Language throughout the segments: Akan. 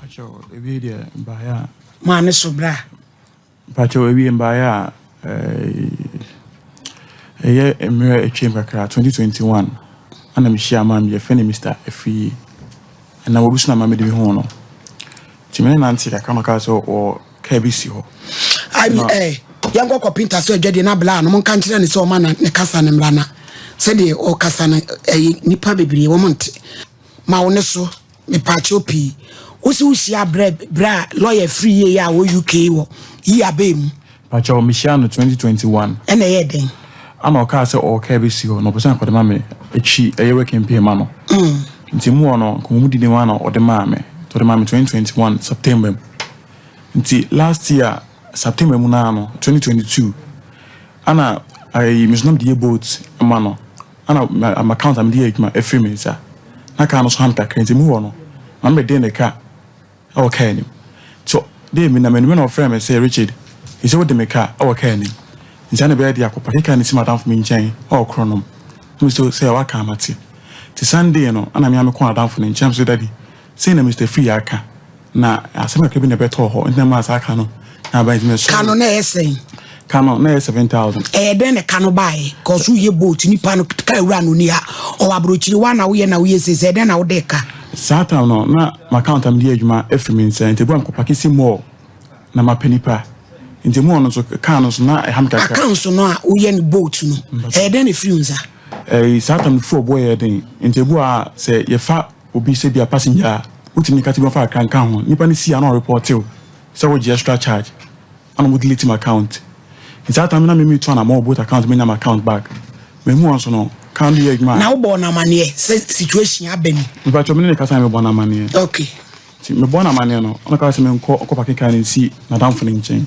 Pacho, ebi dia mbaya. Mane sobra. Pacho ebi mbaya emre echem kakra 2021. Ana me share ma me fene Mr. Efi. Na wobusu na ma me de ho no. Timene na nti kakra maka so o KBC ho. I mean yango ko pinta so adwade na bla no monka nkire ne so o ma na ne kasa ne mra na. Se de o kasa na nipa bebre wo monte. Ma wo ne so me pacho pi. Usi bra lawyer free ya wo UK wo yi abem Pacho Michiano 2021 ena ye den ana o ka se o KBC ho no person ko de ma me echi eyewe campaign ma no nti mu ono ko mu di ne ma no o de ma me to de ma me 2021 September nti last year September mu na no 2022 ana I misnom die boat ma no ana am account am die ekma every minute na ka no so hanta krenti mu ono am be de ne ka okay so they mean when our friend say Richard he said what the make okay ni ntia na be dia ko pakeka ni si madam for me nchen o kronom so say wa ka amati ti Sunday no ana me am ko madam for nchen so daddy say na Mr. Free aka na asema ka bi na beto ho ntia ma asa aka no na ba me so kano na esen kano na 7,000 den ne kano bai cause you boat ni pa no ka ewura no ni a o abrochiri wa na wo ye se den na wo de ka Satan no na my account am die adwuma efimi nsa nti bu am ko pakisi mo na ma panipa nti mo no so ka no so na ham kaka account so no a wo ye ni boat no den ne free unza Satan fu boy den nti bu a se ye fa obi se bia passenger utimi ka ti bo fa kan ho nipa ni si ana report you so wo extra charge ana mo delete my account Satan na me to na mo boat account me na my account back me mu on so no can do adwuma na wo bo na mane situation abani but me ne ka sa me bo na mane okay ti me bo na mane no ona ka se me ko pakeka ni si na dan fo ni nchen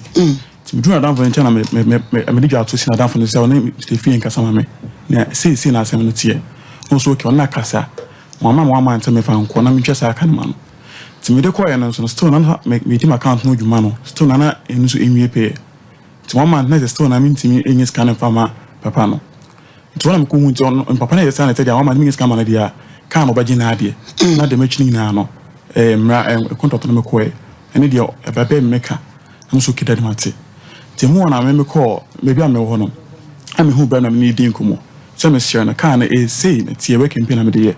ti me do na dan fo ni nchen na me digwa to si na dan fo ni se ona Mr. Free nka sama me na sei na asem no tie no so okay ona kasa mama ante me fa nko na me twesa aka no ti me de ko ye no so still na me di my account no dwuma no still na enu so enwie pe ti mama na still na me ntimi enye scan fa ma papa no to na mko hu nti on papa na yesa na tedi awama ni scam na dia ka no baji na ade na de machine na no mra contract na mko ene dia baba meka am so kida de mate ti mu na me ko me bia me ho no am hu ba na me di nkomo so me share na ka na say na ti e we campaign na me de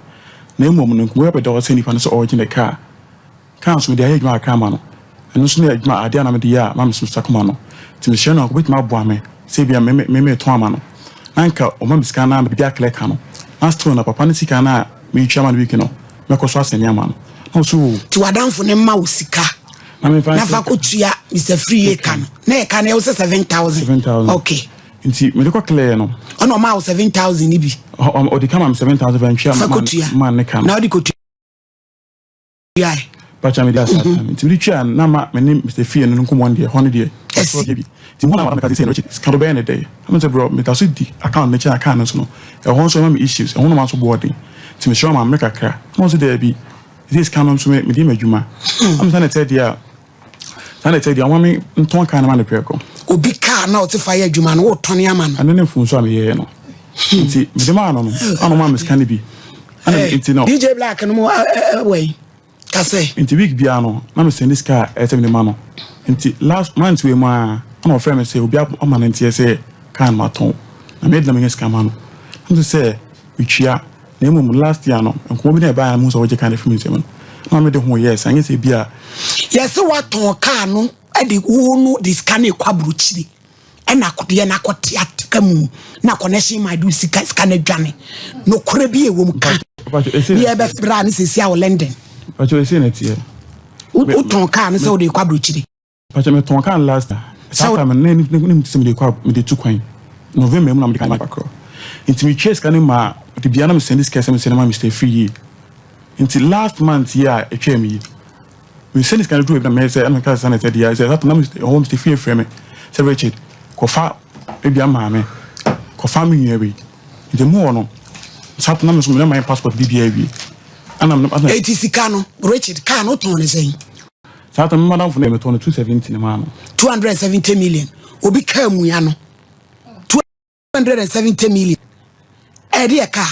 na emom no nkomo be do se ni fa no so original ka so me dia adwuma aka ma no eno so na adwuma ade na me dia ma me so sakoma no ti me share na ko bit ma bo ame se bia me to ama no anka o ma biska na be dia kleka no astro na papa ne sika na me twama no week no me ko so aseni ama no no so ti wadanfo ne ma osika na fa ko tua Mr. Free ka no na e ka na 7,000 okay nti me ko clear no ono ma 7,000 ni bi o di kama 7,000 van twama man ne kam na o di ko tua pacha me dia sa nti me twa na ma me ne Mr. Free no nko mo ndie ho ne die ti mo na ma ka say no ska do be ne dey am say bro me ka so di account me cha account no so no e ho so ma issues e ho no ma so boarding ti me show ma me kakra mo so dey bi this canon so me di madwuma am say na tell dia wa me nton kan na ma ne preko obi ka na o ti fa ya adwuma no wo tone ama no ane ne fun so am ye no nti me de ma no ano ma me scan bi ane nti no DJ Black no mo wey ka say nti week bia no na me send this car e tell me ma no nti last month we ma ana ofre me say obi ama na ntie say kan ma ton na me de na me scam no nti say we chia na emom last year no nko bi na ba mu so we kan from me na me de ho yes anye say bia yes what ton car no e de wo no the scan e kwaburu chiri e na akode na akote atkamu na connection my do scan adwane no kora bi e wo mu ka ye be fra ni sesi a wo London pacho ese na tie o ton car no say o de kwaburu chiri pacho me ton kan last Sata me ne sim de kwa me de tu kwan November mu na me kan bakro nti me chase kan ma de bia na me send this case me send ma Mr. Free nti last month here e twa me we send this kan do e na me say na ka sana say dia say that na Mr. Free frame me say Richard ko fa e bia ma me ko fa me nwa we nti mu ono sata na me so me my passport bibia we ana ATC kano Richard kano ton ne say sata me madam for me to 270 ma no 270 million obi ka mu ya no 270 million e de ka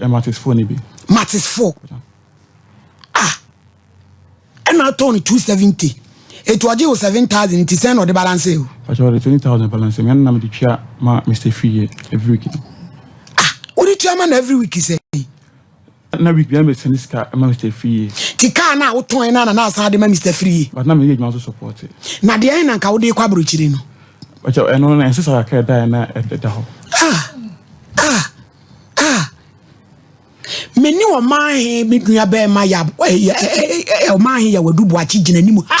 Matis 4 ni bi Matis 4 and I told 270. It was 7,000 to send or the balance. But you 20,000 balance, and I'm the chair, Mr. Fee every week. What did chairman every week say? Na week be send this car Mr. Fee. Tika na uto ena na asa de Mr. Free. But na me also support it. Na de ena nka wo de kwa brochiri no. But you no na ensesa ka da na da ho. Meni o man me nua be ma ya o man ya wadubu achi gina nimu ha.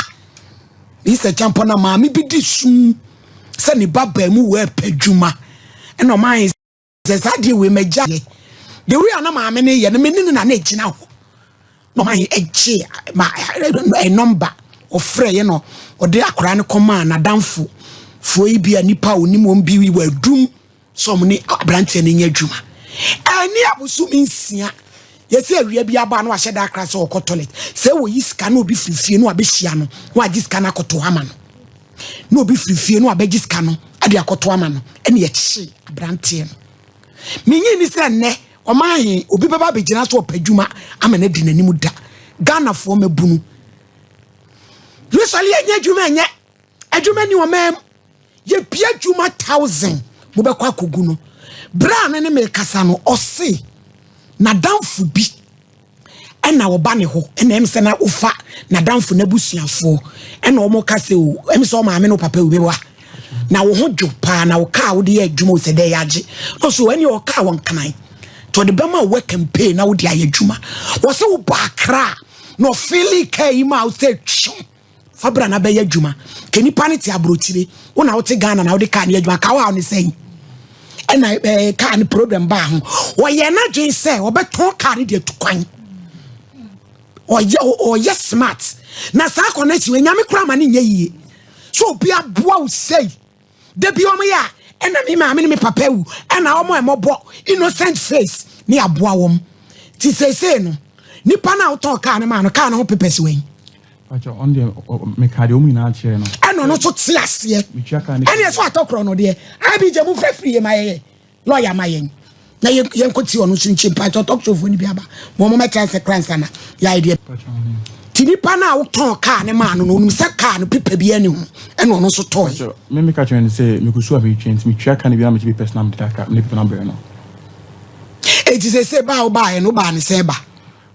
Mr. Champo na ma me bi di sum se ne baba mu we padwuma. Ena o man se sade we magya. The way I know my many and many na nature now. No, my egg my a number of frey, you know, or the Akran command, a damful for be a nipa or nimon be we were doom so many branching in your juma. And near was so means, yes, we be a ban or shed a crass or cotolet. Say we cannot be free, no abisiano, why this cannot go to Haman. No be free, no abegis cano, adia cotoaman, and yet she a branching. Meaning is a ne. Omahi obi baba be gina so padwuma amene di nanimu da Ghana fo mabunu usually anya adwuma ni o mam ye pia adwuma 1000 mo be kwa kogu no bra ne me kasa no ose na damfo bi ena wo ba ne ho ena em se na ufa na damfo na busuafo ena o mo kase o em se o maame no papa obi wa na wo ho dwopa na wo ka wo de adwuma o se de yaje no so any o ka won kan to the Bama work campaign now the ayajuma was so bakra no feel came out say Fabra na be yajuma can you panity abrochire una wote Ghana na wo de ka na yajuma ka wa ni say and I can problem ba ho wo ye na dwen say wo beton carry de to kwan o ye smart na sa connection nyame kura ma ni nyeyie so bi aboa wo say de bi o me ya and me maame me papa wu and na omo emobo innocent face ni aboa wom ti say no nipa na uton ka ne ma no ka na ho pepesi wen acho on the me ka de omu na chere no and no so ti ase me twa ka ne and yes what okro no de abi je mu free ma ye lawyer ma yen na yen koti onu so nchi pa talk show ni bi aba mo mo metra se cransa na ya idea ti nipa na uton ka ne ma no no se ka no pepe bi ani ho and no so toy me ka chere say me kusu abi twent me twa ka ne bi na me be personal me daka me people number no it is say ba o ba e no ba ne se ba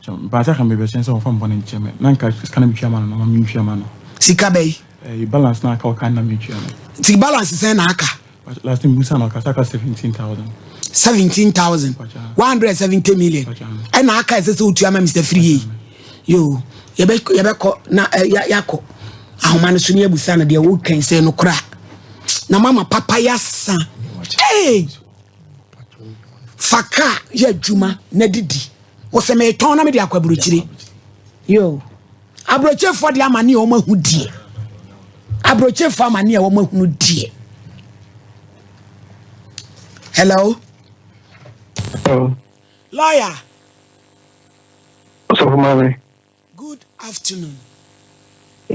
but I can be sense of from bonnet chairman. Nanka can be chairman, no, I'm chairman. Sika bay. You balance now, can be chairman. The balance is an aka. Last time, Busano, Kasaka 17,000. 17,000. 170 million. And aka is a chairman, Mr. Free. You, Yabeko, na Yako. Our man is near Busana, dear wood can say no crack. Na mama, papa, yes, hey, Faka, ye Juma, Nedidi. Ose me ton na me de akwabruchiri yo abroche for de amane o mahu die abroche for amane o mahu die hello lawyer so mama good afternoon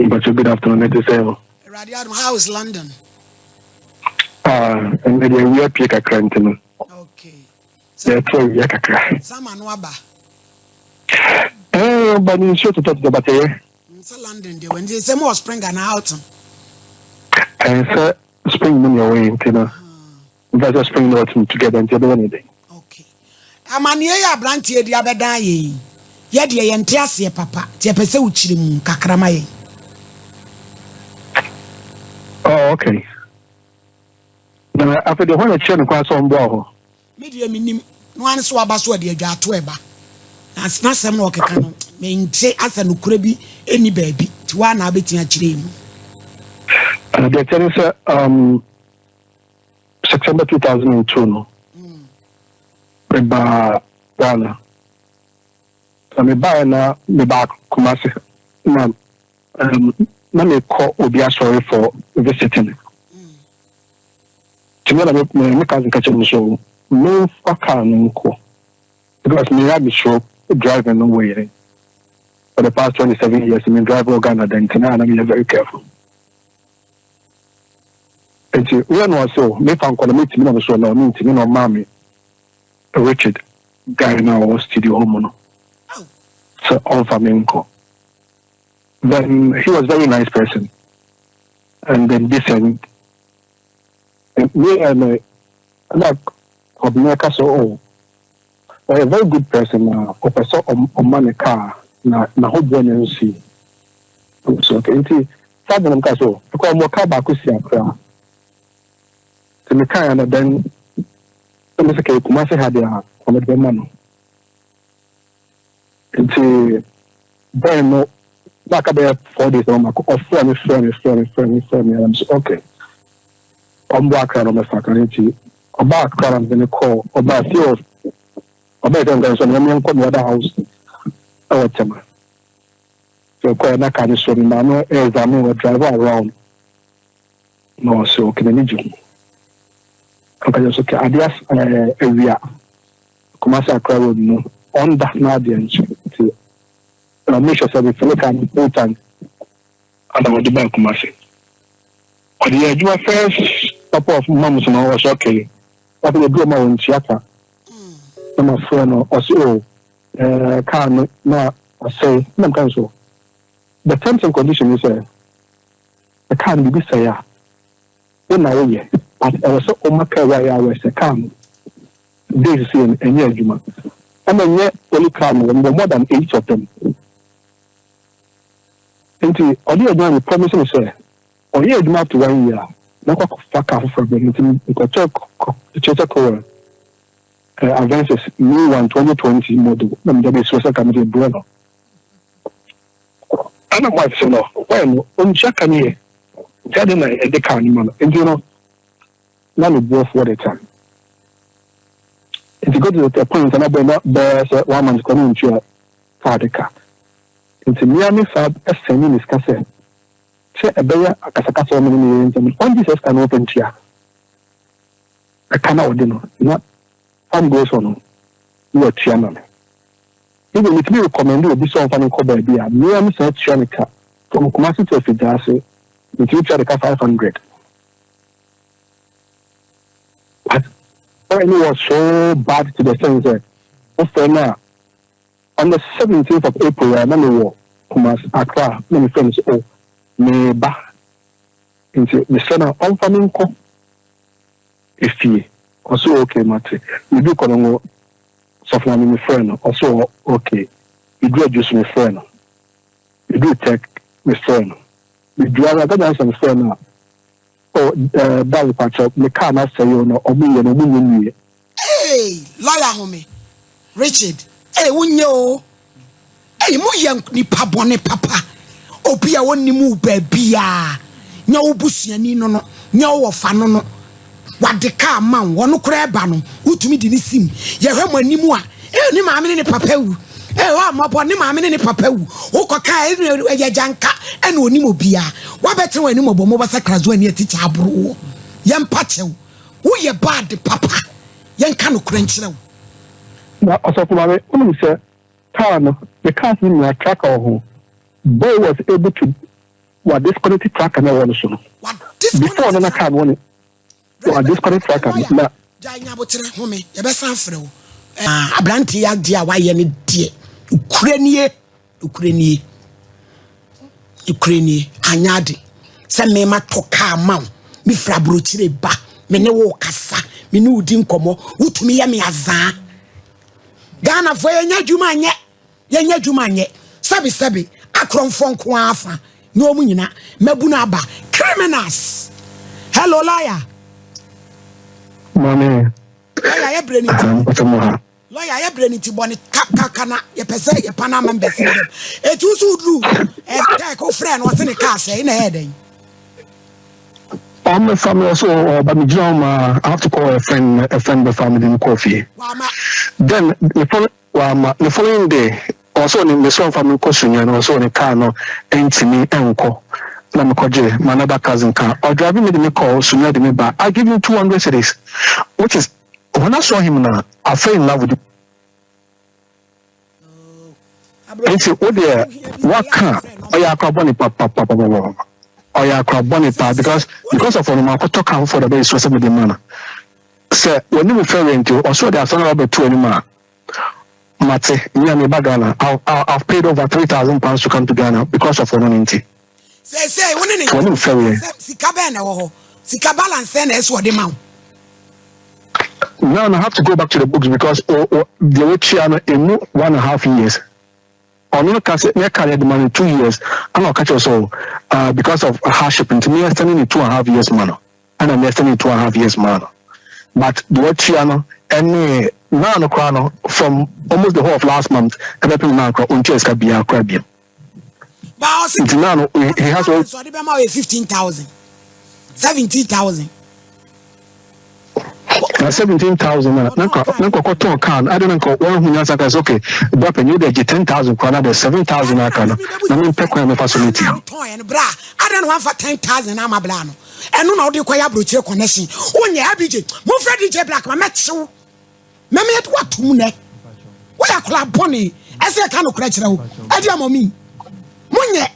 but good afternoon it is Radiadum, how is London and we are pick a crantino okay so yakakra sama no aba but in short to talk about here. So London, they when they say more spring and autumn. And so spring money away into no. That's spring autumn together until anything. Okay. Amania ya brantie dia beda ye. Ye de ye nte ase papa. Tie pese uchiri mu kakrama ye. Oh, okay. Now after the one chair kwa so mbo. Me de minim. No an so aba so de adwa to eba. As na sem no keka no me nte asa no kura bi eni baabi ti wa na abeti a kire mu the tell us September 2002 no ba Ghana me ba na me ba Kumasi na me call obi sorry for visiting timela me cousin catch me so no faka no ko because me have show driving no way. For the past 27 years, I've been driving Ghana, then I'm very careful. And when was so, me found calling me to me, so no, me to me, no, mommy, Richard, guy now was studio home. So, all family uncle. Then he was a very nice person. And then decent. And me and like Obneka so a very good person opesa on money car na hope one see. So okay, Sabe nam kaso because mo ka ba ko si akra. Te me kan na then me se ke kuma se ha dia o me be ma no. Nti then no back about 4 days on my friend and so okay. I'm back on my faculty. I'm back on the call about you. About them guys on the other house. Oh, Tema. So, quite a kind of story. Mama is a new driver around. No, so can I need you? Okay, just okay. Adias, area. Kumasa crowd, no. On that, not the answer. Make sure that we look at important and I want to buy commercial. But yeah, do my first couple of months and I was okay. After the do my own theater, my friend or so, can not say, no, can so. The terms and conditions is the can be say, when I was but I was so on my career, I was a can. This is a year, Juma. And then yet, only can more than 8 of them. Nti odi edwan we promise me say o ye eduma to 1 year na kwa faka for them nti check ko advances new one 2020 model na me dey so come dey bro no ana mo say no when on check am here jadi na e dey kan mo no nti no na me go for the time if you go to the point na be 1 month ko no ntia fadeka nti miami fab eseni ni skase che ebeya akasakasa o mini ntem on this can open tia I cannot ordino not some goes on you are chairman even with me recommend you this one fan ko ba bia miami say chairman from Kumasi to Fidase with you try the 500 but it was so bad to the sense that now on the 17th of April, I remember Kumasi Accra, many friends, me ba into the center on farming co. If you also okay, Mate, we do call software my friend, also okay. You do just my friend, you do tech my friend, you do other than some friend now. Oh, that will patch up, me can't say you know, or me. Hey, lawyer homie, Richard. Hey, unyo. Hey, mu yang ni pabone papa. Opia woni mu babia. Nya obusuani no no. Nya wo fa no no. Wade ka man wono kura eba no. Utumi di ni sim. Ye hwemo animu a. Ni maame ne papa wu. Wa mabo ni maame ne papa wu. Wo koka ye janka ene oni obia. Wa betre wani mo bomo basa krazo ani ati cha abro. Ye mpa chew. Wo ye bad papa. Ye nka no kura nkyerɛ wo. Na also for say time the car in a tracker who boy was able to what disconnect tracker na one so before na car one what disconnect tracker na janya botere home ye be san frɛ wo abranti ya dia wa ye ne die ukurenie anyade se me ma to car ma mi fra brochire ba me ne wo kasa me ne udi nkomo utumi ya me azaa Ghana for yenya dwuma nye sabi akronfo nko afa na omu nyina mabuna aba criminals hello liar money lawyer ye breniti boni kaka na ye pese ye panama mbesi dem etu so dru take o friend what ne ka say na head I'm a family also, but I have to call a friend with family in coffee. Then the following day, also in the same family question, and also in a car, no, me uncle, Namakoje, my another cousin car, or driving me the call, so near me back. I give him 200 cities, which is when I saw him now, I fell in love with him. And say, oh dear, what car? Oh yeah, carbon, papa. Or ya crab bonnet because of my talk for the base social media manner. Say when you referring to also there are some about 2 anymore. Mate, me and my Ghana. I've paid over £3,000 to come to Ghana because of anonymity. Say, when you Sika balance and S what the mount. Now I have to go back to the books because the Chiano in 1.5 years. Or no carry the money 2 years. I'm not catch also because of hardship into me standing in 2.5 years man. And I'm standing in 2.5 years man. But the Chiano and now no crown from almost the whole of last month, everything now until it's be a crabbium. But he has all 15,000. 17,000. 17,000. I don't know one who has okay. Drop a new day 10,000. There's 7,000. I can. I mean, facility. I don't want for 10,000. I'm a blano. And no, the choir brochure connection. When you have BJ, move Freddy J. Black, my match. Mammy at what to ne? Why a club pony? As I can't crash now. I do me. Munye.